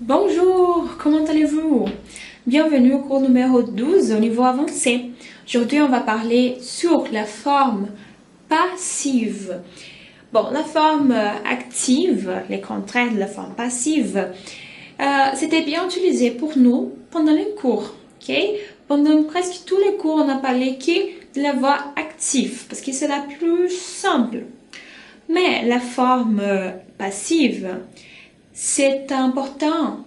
Bonjour, comment allez-vous? Bienvenue au cours numéro 12 au niveau avancé. Aujourd'hui, on va parler sur la forme passive. Bon, la forme active, les contraires de la forme passive, c'était bien utilisé pour nous pendant les cours. Ok? Pendant presque tous les cours, on a parlé que de la voix active parce que c'est la plus simple. Mais la forme passive, c'est importante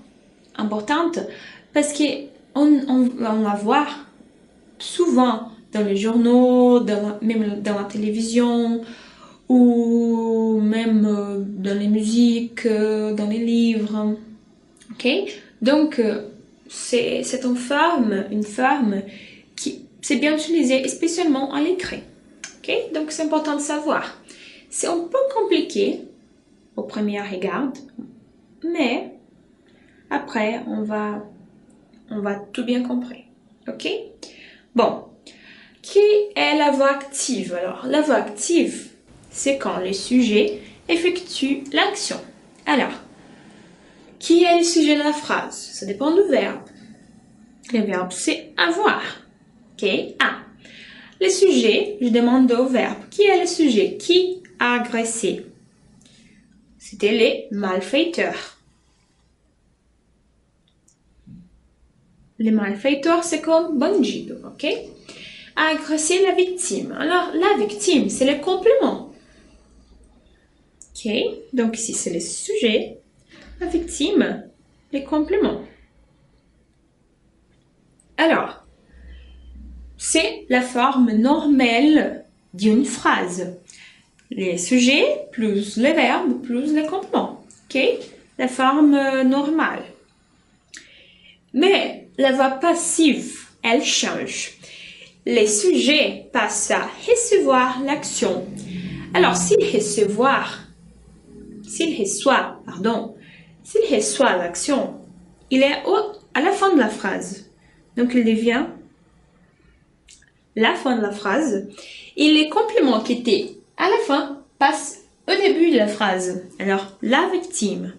parce qu'on va voir souvent dans les journaux, même dans la télévision ou même dans les musiques, dans les livres. Ok? Donc, c'est une forme qui c'est bien utilisée, spécialement à l'écrit. Ok? Donc, c'est important de savoir. C'est un peu compliqué au premier regard, mais après, on va tout bien comprendre. Ok? Bon. Qui est la voix active? Alors, la voix active, c'est quand le sujet effectue l'action. Alors, qui est le sujet de la phrase? Ça dépend du verbe. Le verbe, c'est avoir. Ok? A. Le sujet, je demande au verbe. Qui est le sujet? Qui a agressé? C'était les malfaiteurs. Les malfaiteurs, c'est comme bandido, ok? A agressé la victime. Alors, la victime, c'est le complément. Ok? Donc, ici, c'est le sujet. La victime, les compléments. Alors, c'est la forme normale d'une phrase. Les sujets plus les verbes plus les compléments. Ok? La forme normale. Mais la voix passive, elle change. Les sujets passent à recevoir l'action. Alors, s'il reçoit l'action, il est à la fin de la phrase. Donc, il devient la fin de la phrase. Et les compléments qui étaient à la fin passent au début de la phrase. Alors, la victime.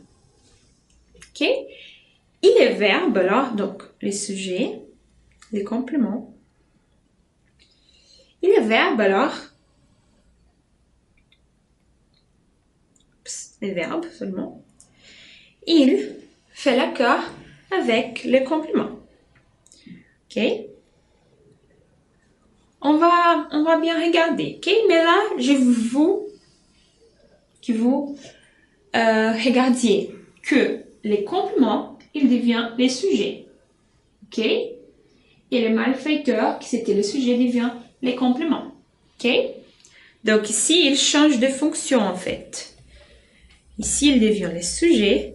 Ok? Et les verbes, alors, donc, les sujets, les compléments. Et les verbes, alors, les verbes seulement. Il fait l'accord avec les compléments. Ok? On va bien regarder. Ok? Mais là, je veux que vous regardiez que les compléments, ils deviennent les sujets. Ok? Et le malfaiteur, qui c'était le sujet, devient les compléments. Ok? Donc ici, il change de fonction en fait. Ici, il devient les sujets.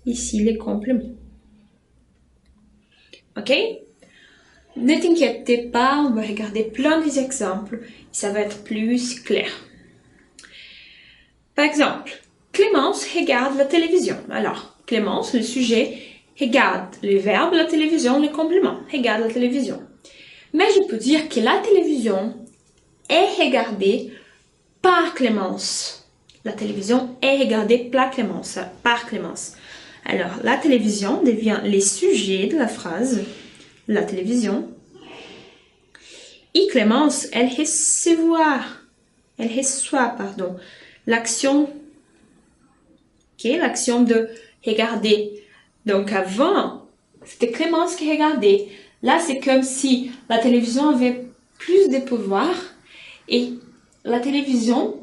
Ici, les compléments. Ok? Ne t'inquiète pas, on va regarder plein d'exemples. Ça va être plus clair. Par exemple, Clémence regarde la télévision. Alors, Clémence, le sujet, regarde les verbes, la télévision, les compléments. Regarde la télévision. Mais je peux dire que la télévision est regardée par Clémence. La télévision est regardée par Clémence. Alors, la télévision devient les sujets de la phrase. La télévision. Et Clémence, elle reçoit, l'action, l'action de regarder. Donc avant, c'était Clémence qui regardait. Là, c'est comme si la télévision avait plus de pouvoir et la télévision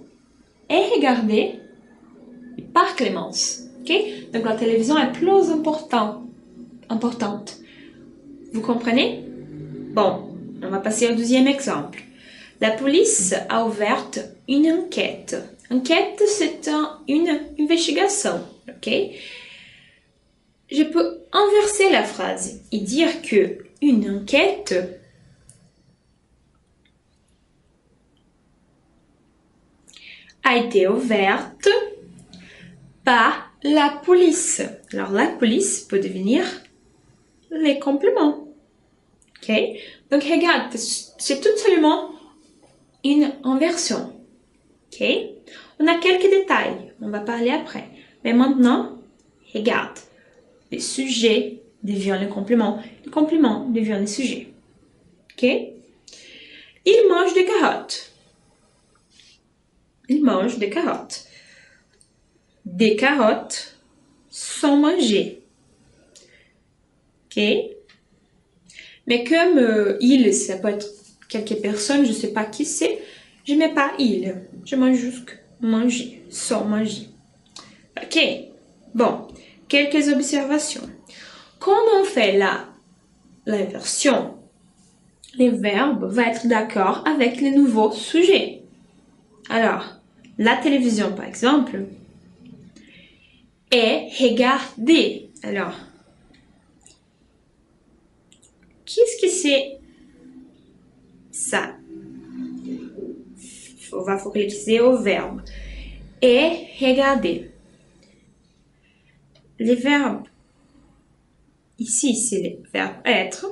est regardée par Clémence. Donc la télévision est plus importante. Vous comprenez? Bon, on va passer au deuxième exemple. La police a ouvert une enquête. Enquête, c'est une investigation. Ok? Je peux inverser la phrase et dire que une enquête a été ouverte par la police. Alors la police peut devenir les compléments. Ok? Donc regarde, c'est tout seulement une inversion. Ok? On a quelques détails, on va parler après. Mais maintenant, regarde. les sujets deviennent les compléments deviennent les sujets. Ok? Il mange des carottes. Il mange des carottes. Des carottes sont mangées. Ok? Mais comme il, ça peut être quelques personnes, je ne sais pas qui c'est, je ne mets pas il. Je mange juste manger, sont mangés. Ok? Bon, quelques observations. Quand on fait l'inversion, les verbes vont être d'accord avec les nouveaux sujets. Alors, la télévision, par exemple, est regardée. Alors, qu'est-ce que c'est ça? On va focaliser au verbe. Est regarder. Les verbes, ici, c'est le verbe être.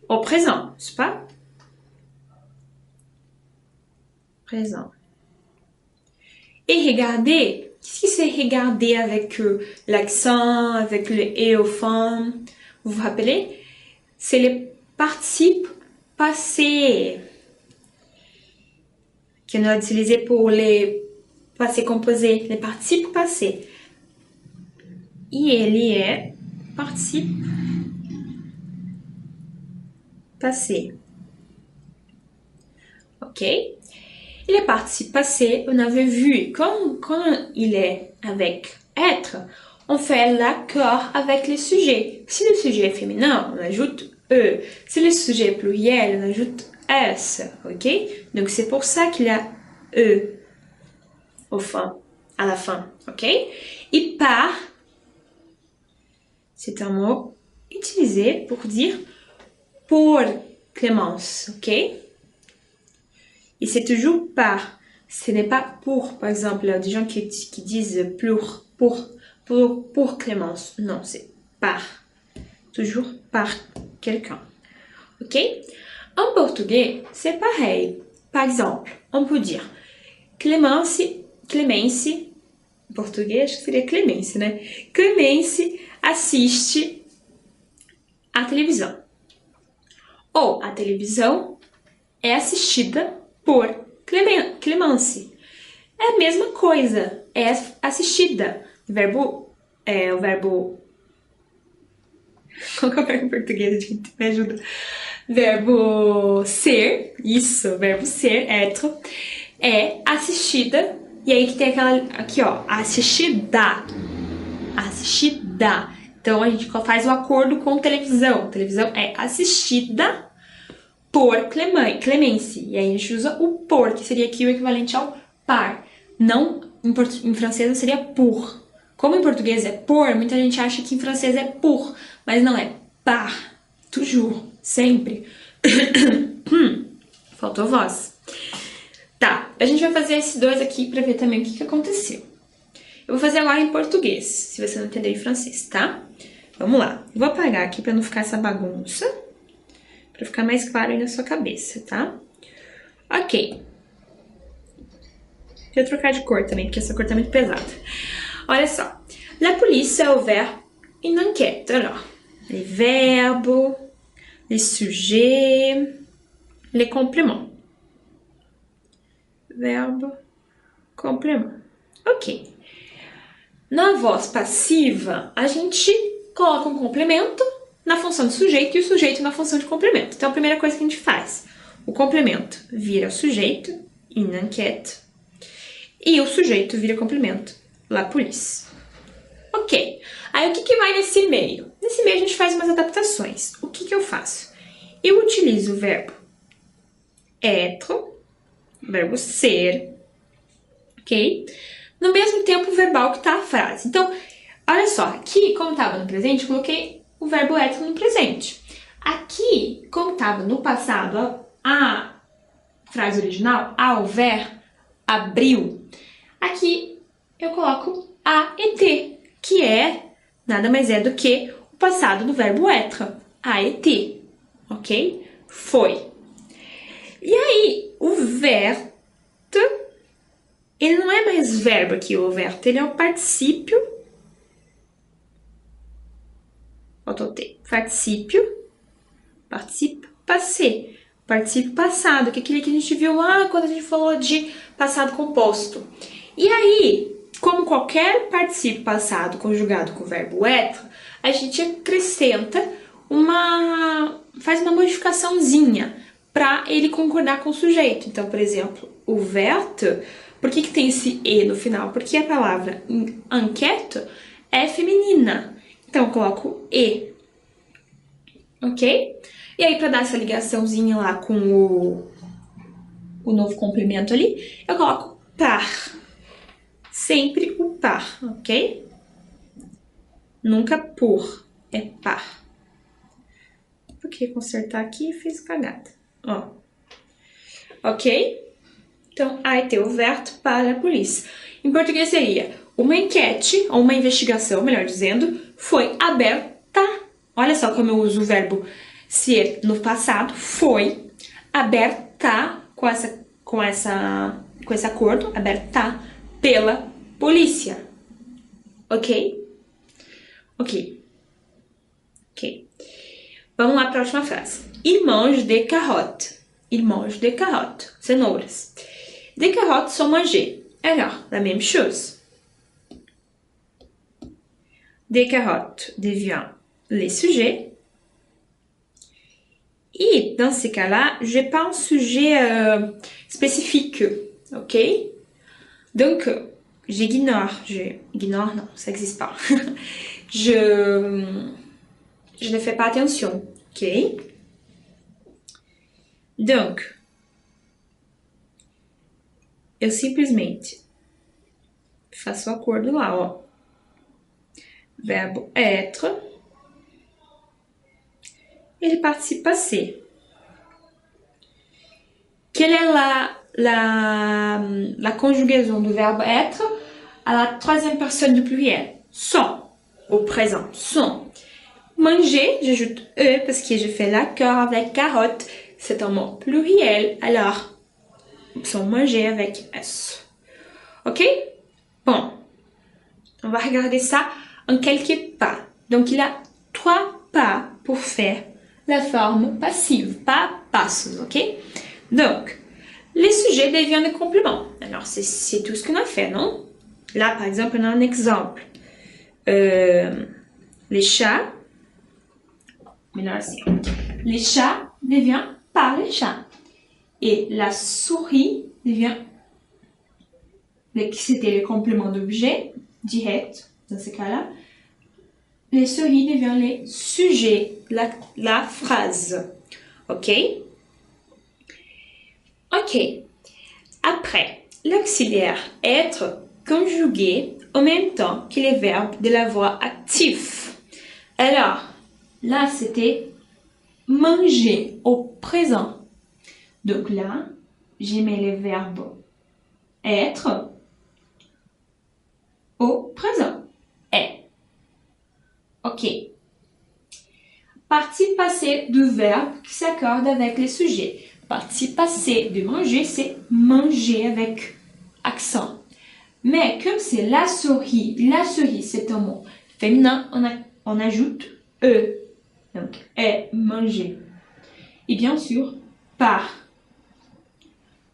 Au présent, n'est-ce pas? Présent. Et regarder, qu'est-ce que c'est regarder avec l'accent, avec le et au fond? Vous vous rappelez? C'est le participe passé qu'on a utilisé pour les passés composés, les participes passés. E ele é participe passé. Ok? Et le participe passé, on avait vu, quand il est avec être, on fait l'accord avec les sujets. Si le sujet est féminin, on ajoute E. Si le sujet est pluriel, on ajoute S. Ok? Donc c'est pour ça qu'il y a E à la fin. Ok? Et par, c'est un mot utilisé pour dire pour Clémence. Ok? Et c'est toujours par. Ce n'est pas pour. Par exemple, il y a des gens qui disent pour Clémence. Non, c'est par. Toujours par quelqu'un. Ok? En portugais, c'est pareil. Par exemple, on peut dire Clemence, em português acho que seria Clemence, né? Clemence assiste à televisão. Ou a televisão é assistida por Clemence. É a mesma coisa, é assistida. O verbo. Qual que é o verbo em português, gente? Me ajuda. Verbo ser, isso, verbo ser, être, é assistida. E aí que tem aquela, aqui ó, assistida. Assistida. Então a gente faz o acordo com televisão. Televisão é assistida por Clemence. E aí a gente usa o por, que seria aqui o equivalente ao par. Não, em francês não seria pour. Como em português é por, muita gente acha que em francês é pour, mas não é par. Toujours, sempre. Faltou voz. Tá, a gente vai fazer esses dois aqui pra ver também o que aconteceu. Eu vou fazer agora em português, se você não entender em francês, tá? Vamos lá. Eu vou apagar aqui pra não ficar essa bagunça. Pra ficar mais claro aí na sua cabeça, tá? Ok. Deixa eu trocar de cor também, porque essa cor tá muito pesada. Olha só. La police a ouvert une enquête. Alors, les verbes, les sujets, les compléments. Verbo, complément. Ok. Na voz passiva, a gente coloca um complemento na função de sujeito e o sujeito na função de complemento. Então, a primeira coisa que a gente faz, o complemento vira o sujeito, une enquête, e o sujeito vira complemento, la police. Ok. Aí, o que vai nesse meio? Nesse meio, a gente faz umas adaptações. O que eu faço? Eu utilizo o verbo être, o verbo ser, ok? No mesmo tempo verbal que está a frase. Então, olha só, aqui, como estava no presente, eu coloquei o verbo être no presente. Aqui, como estava no passado, a frase original, a ouvert, abriu. Aqui, eu coloco a et, que é nada mais é do que o passado do verbo être, a et, ok? Foi. E aí, o vert, ele não é mais verbo aqui, o vert, ele é o particípio falta o T. Particípio, participe passé. Participe passado, que é aquele que a gente viu lá quando a gente falou de passado composto. E aí, como qualquer particípio passado conjugado com o verbo être, a gente acrescenta faz uma modificaçãozinha para ele concordar com o sujeito. Então, por exemplo, o verte, por que tem esse E no final? Porque a palavra enquête é feminina. Então, eu coloco E. Ok? E aí, para dar essa ligaçãozinha lá com o novo complemento ali, eu coloco par. Sempre o par, ok? Nunca por, é par. Porque consertar aqui fiz cagada. Ó. Ok? Então, a été ouverte para a polícia. Em português seria uma enquete, ou uma investigação, melhor dizendo, foi aberta. Olha só como eu uso o verbo ser no passado, foi aberta com esse acordo, aberta pela polícia. Ok? Ok. Ok. Vamos lá para a última frase. Il mange des carottes. Il mange des carottes. Cenouras. Des carottes sont mangées. Alors, la même chose. Des carottes devient les sujets. Et dans ces cas-là, je n'ai pas un sujet spécifique, ok? Donc, j'ignore, non, ça n'existe pas. je ne fais pas attention, ok? Donc, eu simplesmente faço o acordo lá, ó. Verbo être. Et le participe passé. Quelle est la conjugaison du verbe être à la troisième personne du pluriel? Sont, au présent, sont. Manger, j'ajoute E parce que je fais l'accord avec carotte. C'est un mot pluriel, alors sont mangés avec S. Ok? Bon, on va regarder ça en quelques pas. Donc, il y a 3 pas pour faire la forme passive, pas passos, ok? Donc, les sujets deviennent des compléments. Alors, c'est tout ce qu'on a fait, non? Là, par exemple, on a un exemple. Les chats, mais là, c'est les chats devient par les chats. Et la souris devient, c'était le complément d'objet direct, dans ce cas-là. Les souris devient les sujets, la phrase. Ok? Ok. Après, l'auxiliaire être conjugué en même temps que les verbes de la voix active. Alors, là, c'était manger au présent. Donc là, j'ai mis le verbe être au présent. Est. Ok. Partie passée du verbe qui s'accorde avec le sujet. Partie passée de manger, c'est manger avec accent. Mais comme c'est la souris c'est un mot féminin, on ajoute E. Donc, est manger. Et bien sûr, par.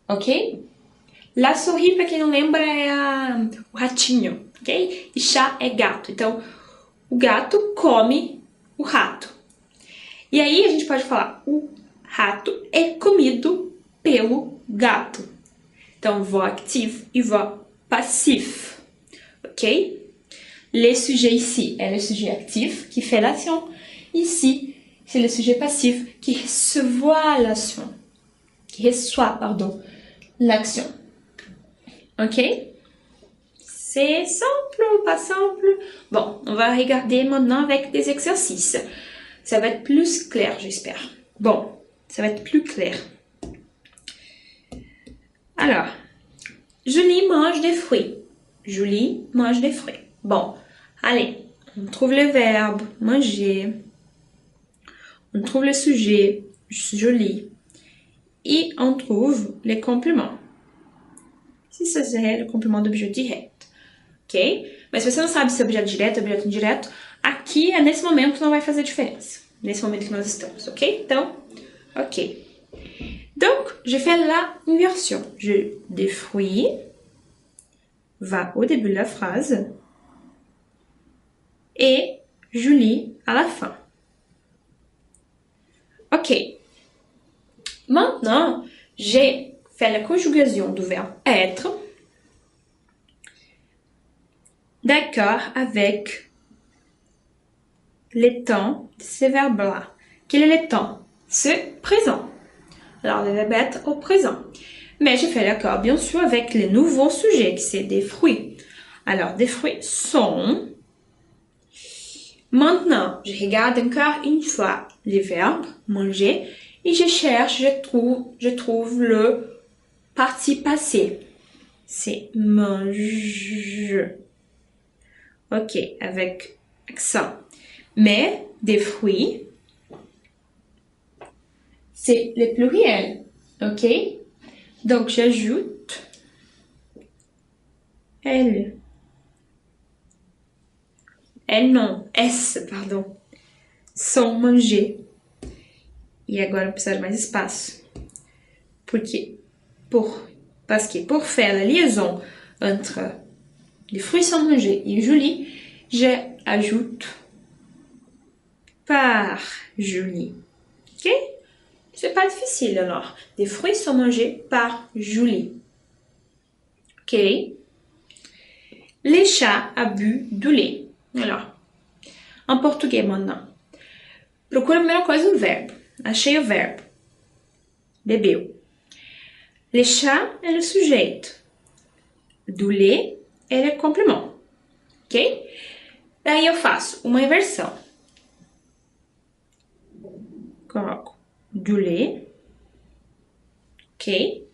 Ok? La souris, para quem não lembra, é o ratinho, ok? E chá é gato. Então, o gato come o rato. E aí a gente pode falar, o rato é comido pelo gato. Então, voix active e voix passif. Ok? Le sujet ici est le sujet actif qui fait l'action. Ici, c'est le sujet passif qui reçoit l'action. Qui reçoit, pardon, l'action. Ok? C'est simple ou pas simple? Bon, on va regarder maintenant avec des exercices. Ça va être plus clair, j'espère. Bon, ça va être plus clair. Alors, Julie mange des fruits. Julie mange des fruits. Bon, allez, on trouve le verbe manger. On trouve le sujet, Julie. Et on trouve les compléments. Se isso seria o complemento do objeto direto, ok? Mas se você não sabe se é objeto direto ou objeto indireto, aqui, nesse momento, não vai fazer diferença. Nesse momento que nós estamos, ok? Então, ok. Donc, je fais la inversion. Des fruits va au début de la phrase et Julie à la fin. Ok. Maintenant, j'ai fait la conjugaison du verbe être. D'accord avec les temps de ces verbes-là. Quel est le temps? C'est présent. Alors, le verbe être au présent. Mais je fais l'accord, bien sûr, avec le nouveau sujet, qui c'est des fruits. Alors, des fruits sont... Maintenant, je regarde encore une fois les verbes, manger, et je cherche, je trouve le participe passé. C'est mange. Ok, avec accent. Mais des fruits, c'est le pluriel. Ok? Donc, j'ajoute L. L não, S, pardon. Sont mangés. E agora eu preciso de mais espaço. Parce que pour faire la liaison entre les fruits sont mangés et Julie, j'ajoute par Julie. Ok? C'est pas difficile alors. Des fruits sont mangés par Julie. Ok? Les chats a bu du lait. Alors, em português maintenant. Procura a primeira coisa o verbo. Achei o verbo. Bebeu. Le chat é o sujeito. Do lait é o complemento. Ok? Daí eu faço uma inversão. Coloco du lait. Ok?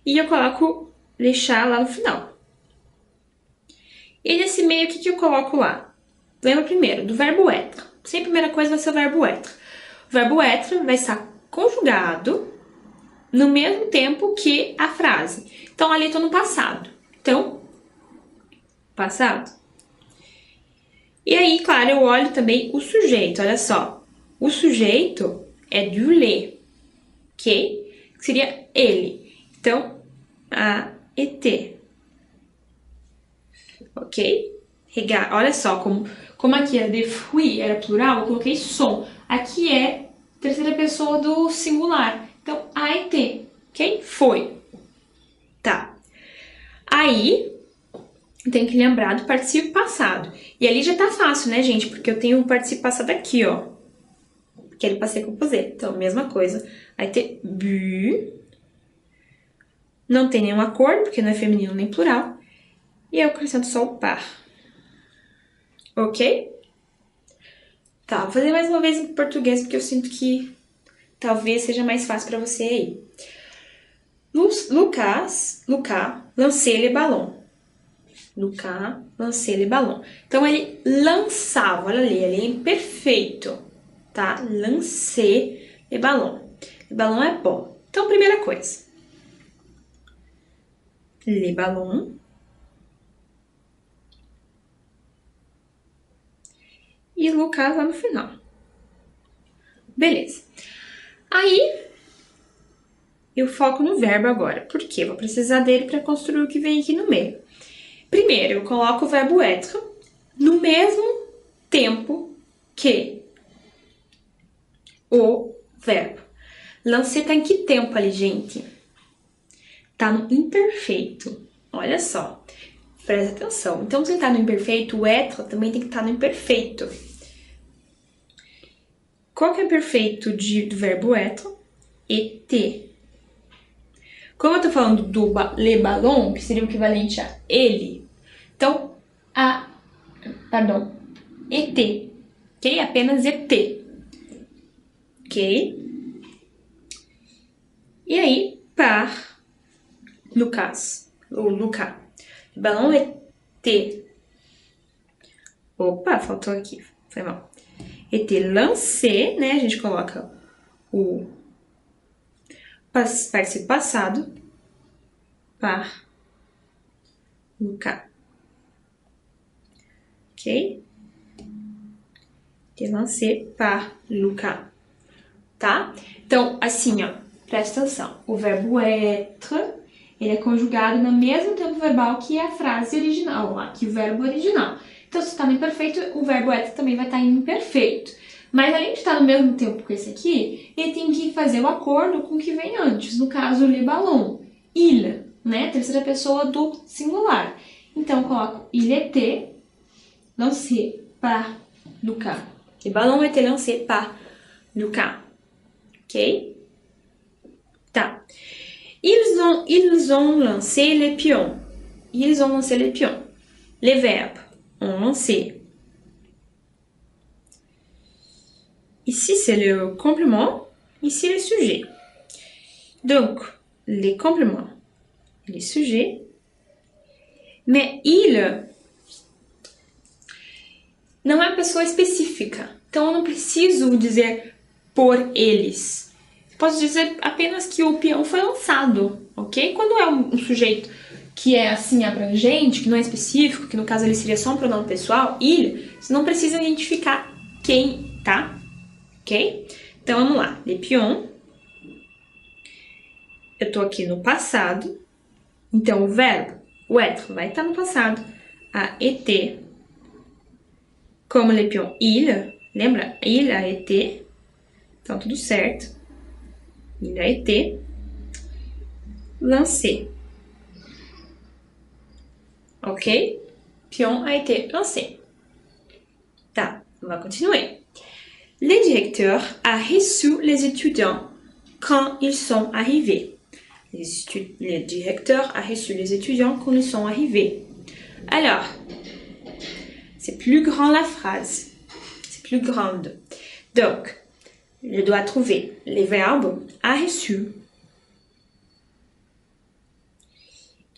E eu coloco le chat lá no final. E nesse meio, o que eu coloco lá? Lembra primeiro do verbo être. Sempre a primeira coisa vai ser o verbo être. O verbo être vai estar conjugado no mesmo tempo que a frase. Então, ali eu tô no passado. Então, passado. E aí, claro, eu olho também o sujeito. Olha só. O sujeito é du lait. Ok? Que seria ele. Então, a et. Ok? Olha só, como aqui é de fruit, era plural, eu coloquei som. Aqui é terceira pessoa do singular. Então, a été, ok? Foi. Tá. Aí, tem que lembrar do particípio passado. E ali já tá fácil, né, gente? Porque eu tenho o particípio passado aqui, ó. Que ele passei composé. Então, mesma coisa. A été bu. Não tem nenhum acordo, porque não é feminino nem plural. E eu acrescento só o par. Ok? Tá, vou fazer mais uma vez em português, porque eu sinto que talvez seja mais fácil para você aí. Lucas, lancei le ballon. Lucas, lancei le ballon. Então, ele lançava, olha ali, ele é imperfeito, tá? Lancei le ballon. Le ballon é bom. Então, primeira coisa. Le ballon. E Lucas lá no final. Beleza. Aí, eu foco no verbo agora. Por quê? Vou precisar dele para construir o que vem aqui no meio. Primeiro, eu coloco o verbo être no mesmo tempo que o verbo. Lancei tá em que tempo ali, gente? Tá no imperfeito. Olha só. Presta atenção. Então, se ele tá no imperfeito, o être também tem que estar no imperfeito. Qual que é o imperfeito do verbo être? Et. Como eu tô falando do le ballon, que seria o equivalente a ele, então, et, ok? Apenas et, ok? E aí, par Lucas, ou Luca. Le ballon était. Opa, faltou aqui, foi mal. Était lancé, né? A gente coloca o participo passado par Lucas. Ok? été lancé par Luca, tá? Então, assim, ó, presta atenção. O verbo être, ele é conjugado no mesmo tempo verbal que a frase original, lá, que o verbo original. Então, se está no imperfeito, o verbo être também vai estar em imperfeito. Mas além de estar no mesmo tempo que esse aqui, ele tem que fazer o acordo com o que vem antes. No caso, le ballon. Il, né? Terceira pessoa do singular. Então, eu coloco il était lancé par Luca. Le ballon était lancé par Luca. Ok? Tá. Ils ont lancé les pions. Ils ont lancé les pions. Les verbes ont lancé. Ici, c'est le complément. Ici, le sujet. Donc, les compléments, les sujets. Mais il não é uma pessoa específica. Então, eu não preciso dizer por eles. Posso dizer apenas que o peão foi lançado, ok? Quando é um sujeito que é assim abrangente, que não é específico, que no caso ele seria só um pronome pessoal, il, você não precisa identificar quem, tá? Ok? Então, vamos lá. Le pion. Eu tô aqui no passado. Então, o verbo, o être, vai estar no passado. A été. Como le pion, il. Lembra? Il a été. Então, tudo certo. Il a été lancé. Ok? Pion a été lancé. Tá, on va continuer. Le directeur a reçu les étudiants quand ils sont arrivés. Le directeur a reçu les étudiants quand ils sont arrivés. Alors, c'est plus grand la phrase. C'est plus grande. Donc, je dois trouver les verbes a reçu.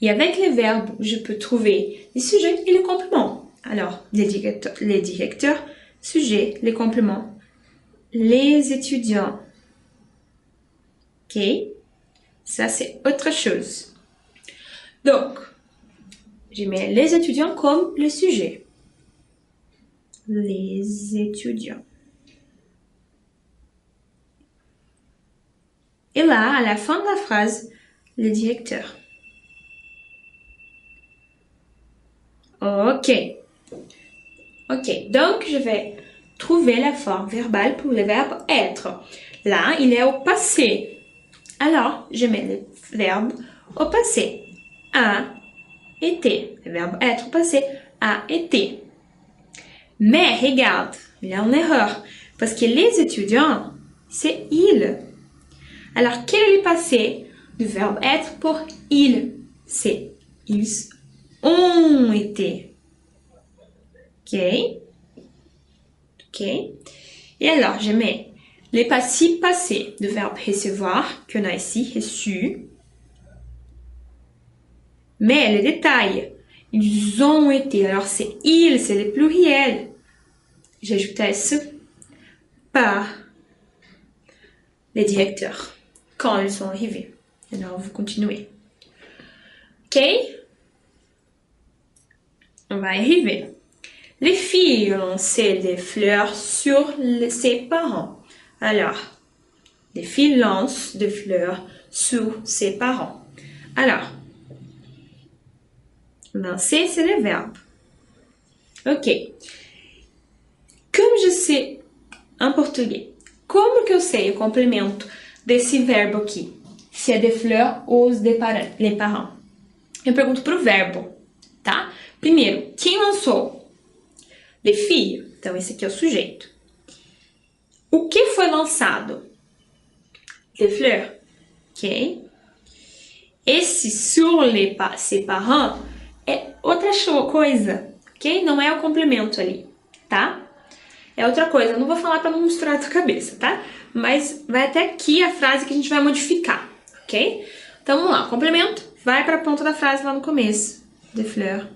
Et avec les verbes, je peux trouver les sujets et les compléments. Alors, les directeurs, sujets, les compléments, les étudiants. Ok? Ça, c'est autre chose. Donc, je mets les étudiants comme le sujet. Les étudiants. Et là, à la fin de la phrase, le directeur. Ok. Ok, donc je vais trouver la forme verbale pour le verbe être. Là, il est au passé. Alors, je mets le verbe au passé. A été. Le verbe être au passé a été. Mais regarde, il y a une erreur. Parce que les étudiants, c'est ils. Alors, quel est le passé du verbe être pour ils? C'est ils ont été. Ok? Ok? Et alors, je mets les passifs passés du verbe recevoir, qu'on a ici, reçu. Mais les détails, ils ont été. Alors, c'est ils, c'est le pluriel. J'ajoute S par les directeurs quand ils sont arrivés. Alors, vous continuez. Ok? On va y arriver. Les filles ont lancé des fleurs sur ses parents. Alors, les filles lancent des fleurs sur ses parents. Alors, lancer, c'est le verbe. Ok. Como je sais em português? Como que eu sei o complemento desse verbo aqui? Se é de fleur ou de les parents? Eu pergunto pro verbo, tá? Primeiro, quem lançou? Les filles. Então, esse aqui é o sujeito. O que foi lançado? Les fleurs. Ok? Esse sur ses parents é outra coisa, ok? Não é o complemento ali, tá? É outra coisa. Eu não vou falar para não misturar a tua cabeça, tá? Mas vai até aqui a frase que a gente vai modificar, ok? Então, vamos lá. O complemento vai para a ponta da frase lá no começo. Les fleurs.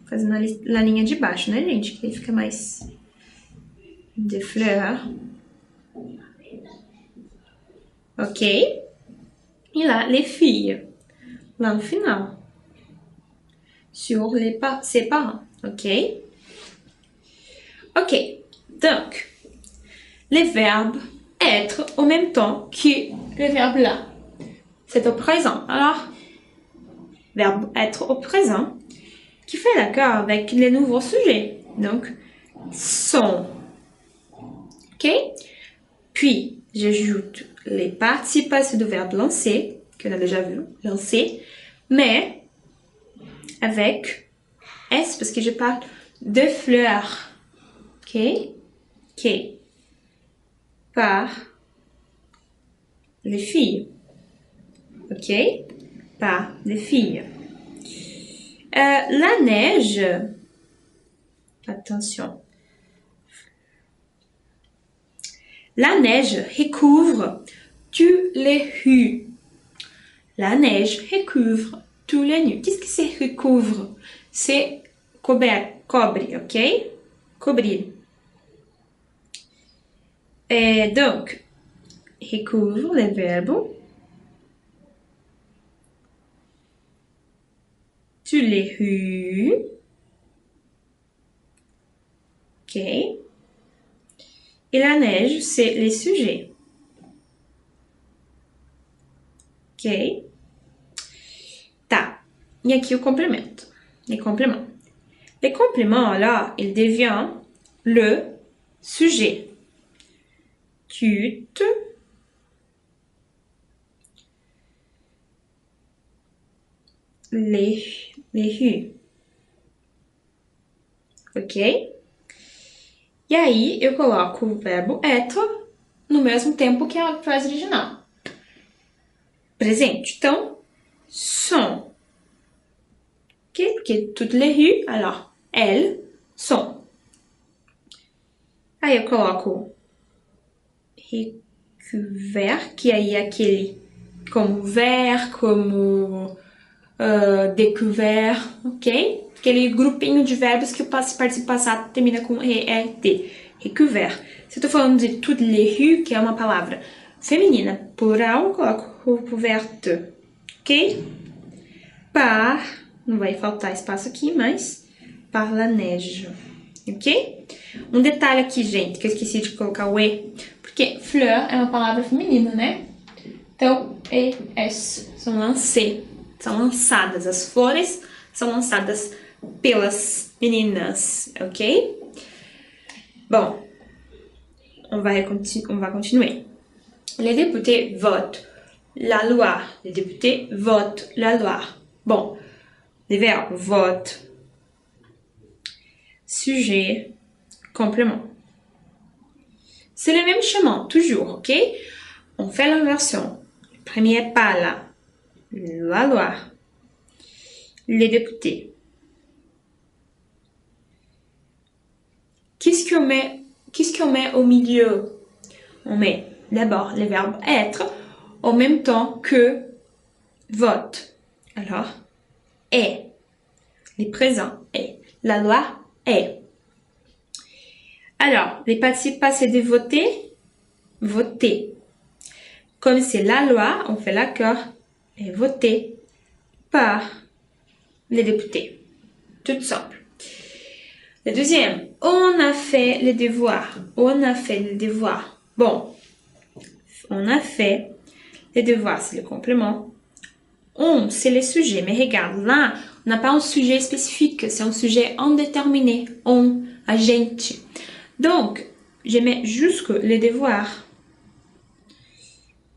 Fazendo a linha de baixo, né, gente? Que aí fica mais... De fleurs. Ok? E lá, les filles. Lá no final. Sur ses parents. Ok? Ok, donc, les verbes être en même temps que le verbe là. C'est au présent. Alors, verbe être au présent qui fait l'accord avec les nouveaux sujets. Donc, sont. Ok? Puis, j'ajoute les participes passés du verbe lancer, qu'on a déjà vu, lancer, mais avec S parce que je parle de fleurs. Ok? Ok. Par les filles. Ok? Par les filles. La neige. Attention. La neige recouvre tous les rues. La neige recouvre tous les rues. Qu'est-ce que c'est recouvre? C'est cobre, ok? Cobrir. Et donc, recouvre, le verbe. Tous les rues. Ok? Et la neige, c'est les sujets. Ok? Tá. E aqui o complemento. Les compléments. Les compléments, là, il devient le sujet. Toutes les rues. Ok? E aí, eu coloco o verbo être no mesmo tempo que a frase original. Presente. Então, sont. Ok? Porque toutes les rues, alors, elles sont. Aí eu coloco recouvert, que aí é aquele como ver, como découvert, ok? Aquele grupinho de verbos que o participe passado termina com ERT. Recouvert. Se eu tô falando de toutes les rues, que é uma palavra feminina, plural, eu coloco recouverte, ok? Par, não vai faltar espaço aqui, mas par la neige, ok? Um detalhe aqui, gente, que eu esqueci de colocar o E, porque fleur é uma palavra feminina, né? Então, E, S são lancées, são lançadas. As flores são lançadas pelas meninas, ok? Bon, on va continuer. Les députés votent la loi. Les députés votent la loi. Bon, les verbes vote, sujet, complément. C'est le même chemin, toujours, ok? On fait l'inversion. Le premier pas là, la loi, les députés. Qu'est-ce qu'on met au milieu? On met d'abord le verbe être en même temps que vote. Alors, est. Les présents est. La loi est. Alors, les participes passés de voter, voter. Comme c'est la loi, on fait l'accord est voté par les députés. Tout simple. Le deuxième, on a fait les devoirs. On a fait les devoirs. Bon, on a fait les devoirs, c'est le complément. On, c'est le sujet. Mais regarde, là, on n'a pas un sujet spécifique. C'est un sujet indéterminé. On, a gente. Donc, je mets jusque les devoirs.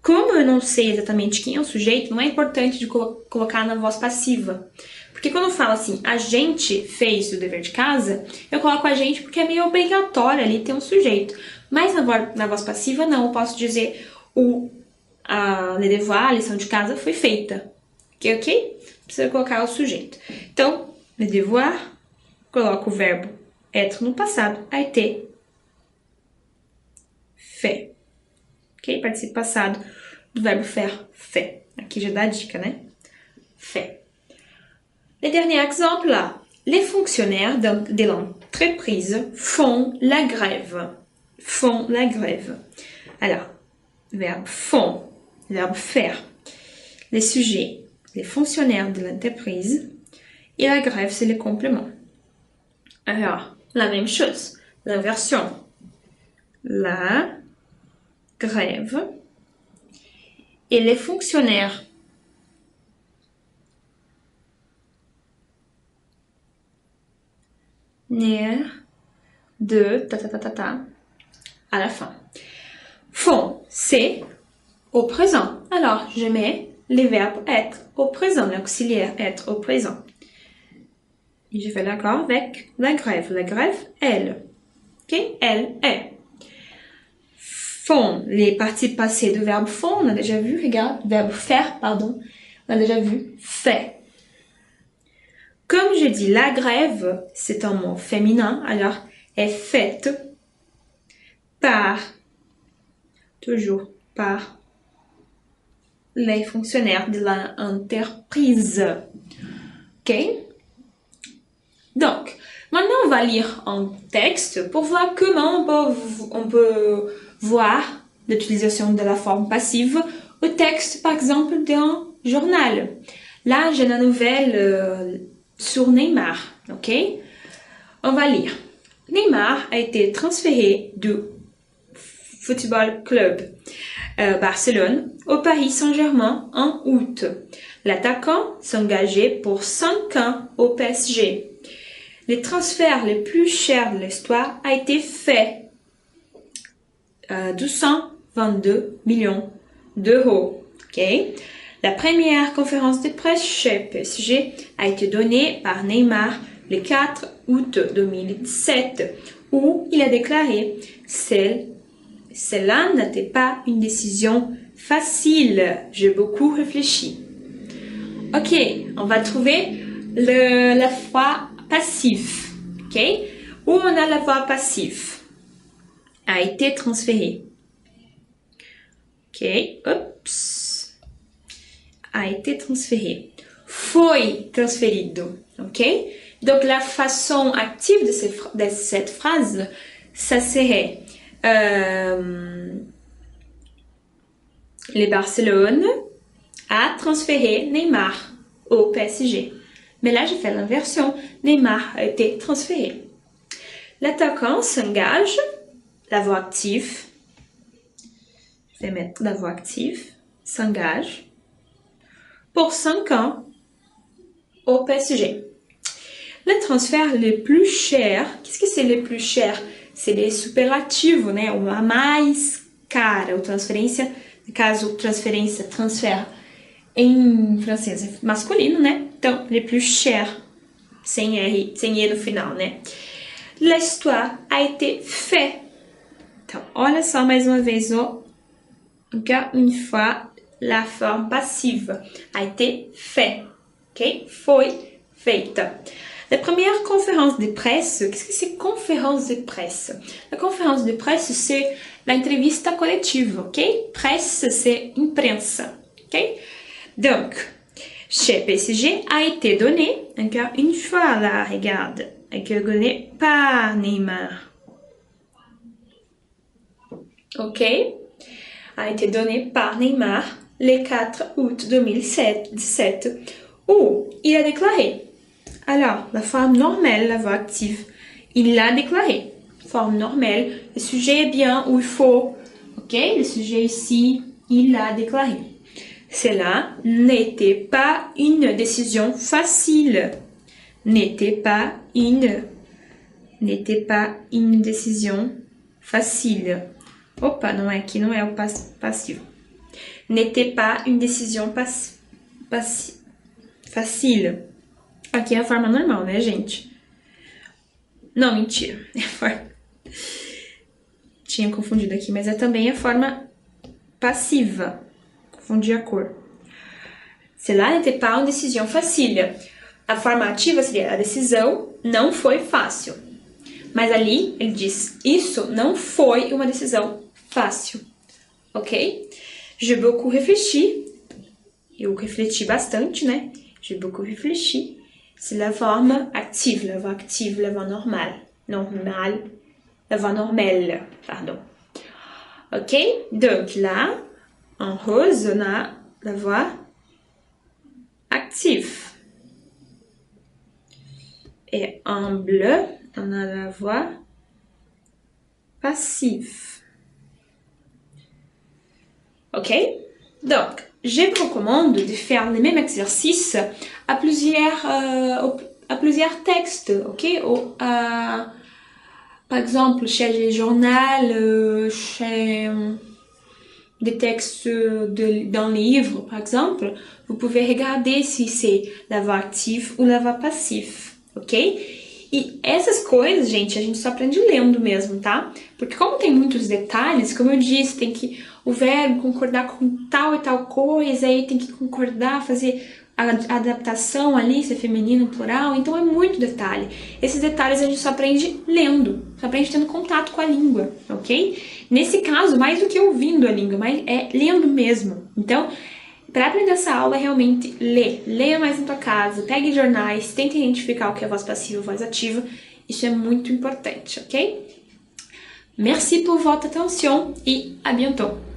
Como eu não sei exatamente quem é o sujeito, não é importante de colocar na voz passiva. Porque quando eu falo assim, a gente fez o dever de casa, eu coloco a gente porque é meio obrigatório ali ter um sujeito. Mas na voz passiva, não. Eu posso dizer le devoir, a lição de casa, foi feita. Ok? Precisa colocar o sujeito. Então, le devoir, coloco o verbo être no passado, a été fait. Ok? Participe passado do verbo faire, fait. Aqui já dá a dica, né? Fait. Le dernier exemple, là. Les fonctionnaires de l'entreprise font la grève. Font la grève. Alors, verbe font, verbe faire. Les sujets, les fonctionnaires de l'entreprise. Et la grève, c'est le complément. Alors, la même chose. l'inversion. La grève et les fonctionnaires. De à la fin. Font, c'est au présent. Alors, je mets les verbes être au présent, l'auxiliaire être au présent. Et je fais l'accord avec la grève. La grève, elle. Ok? Elle est. Font, les parties passées de verbe font, on a déjà vu, regarde, verbe faire, pardon, on a déjà vu, fait. Comme je dis, la grève, c'est un mot féminin, alors est faite par, toujours par les fonctionnaires de l'entreprise. Ok? Donc, maintenant on va lire un texte pour voir comment on peut voir l'utilisation de la forme passive au texte, par exemple, d'un journal. Là, j'ai la nouvelle sur Neymar, ok? On va lire. Neymar a été transféré du Football Club Barcelone au Paris Saint-Germain en août. L'attaquant s'engageait pour 5 ans au PSG. Le transfert le plus cher de l'histoire a été fait 222 millions d'euros. Okay? La première conférence de presse chez PSG a été donnée par Neymar le 4 août 2017 où il a déclaré « Cela n'était pas une décision facile, j'ai beaucoup réfléchi. » Ok, on va trouver la voix passive. Ok, où on a la voix passive a été transféré. Ok, oups, a été transféré. Foi transferido. Ok, donc la façon active de cette phrase, ça serait le Barcelone a transféré Neymar au PSG. Mais là, je fais l'inversion. Neymar a été transféré. L'attaquant s'engage, la voix active. Je vais mettre la voix active. S'engage pour 5 ans au PSG. Le transfert le plus cher, qu'est-ce que c'est le plus cher? C'est le superlativo, né? O mais cara, o transferência, no caso, transferência, transfer, em francês é masculino, né? Então, le plus cher, sem E no final, né? L'histoire a été fait. Então, olha só mais uma vez, encore une fois, la forme passive a été fait, ok? Foi feita. La première conférence de presse, qu'est-ce que c'est conférence de presse? La conférence de presse, c'est l'entrevista collective, ok? Presse, c'est imprensa, ok? Donc, chez PSG a été donné, encore une fois là, regarde, a été donné par Neymar. Ok? A été donné par Neymar le 4 août 2017 où il a déclaré. Alors, la forme normale, la voix active, il l'a déclaré. Forme normale, le sujet est bien où il faut. Ok, le sujet ici, il l'a déclaré. Cela n'était pas une décision facile. N'était pas une décision facile. Opa, não é aqui, não é o passivo. N'était pas une décision facile. Aqui é a forma normal, né, gente? Não, mentira. É a forma... Tinha confundido aqui, mas é também a forma passiva. Confundi a cor. Cela n'était pas une décision facile. A forma ativa seria a decisão não foi fácil. Mas ali ele diz, isso não foi uma decisão fácil. Ok? J'ai beaucoup réfléchi. Eu refleti bastante, né? J'ai beaucoup réfléchi. C'est la forme active, la voix active, la voix normale. Normale, la voix normale, pardon. Ok? Donc là, en rose, on a la voix active. Et en bleu, on a la voix passif. Ok? Donc, je vous recommande de faire les mêmes exercices à plusieurs textes, ok? Par exemple, chez les journaux, chez des textes d'un livre, par exemple, vous pouvez regarder se c'est la voix ativa ou la voix passiva, ok? E essas coisas, gente, a gente só aprende lendo mesmo, tá? Porque como tem muitos detalhes, como eu disse, tem que o verbo concordar com tal e tal coisa, aí tem que concordar, fazer a adaptação ali, ser feminino, plural, então é muito detalhe. Esses detalhes a gente só aprende lendo, só aprende tendo contato com a língua, ok? Nesse caso, mais do que ouvindo a língua, mas é lendo mesmo. Então, para aprender essa aula, realmente leia mais na tua casa, pegue jornais, tente identificar o que é voz passiva e voz ativa, isso é muito importante, ok? Merci pour votre attention et à bientôt!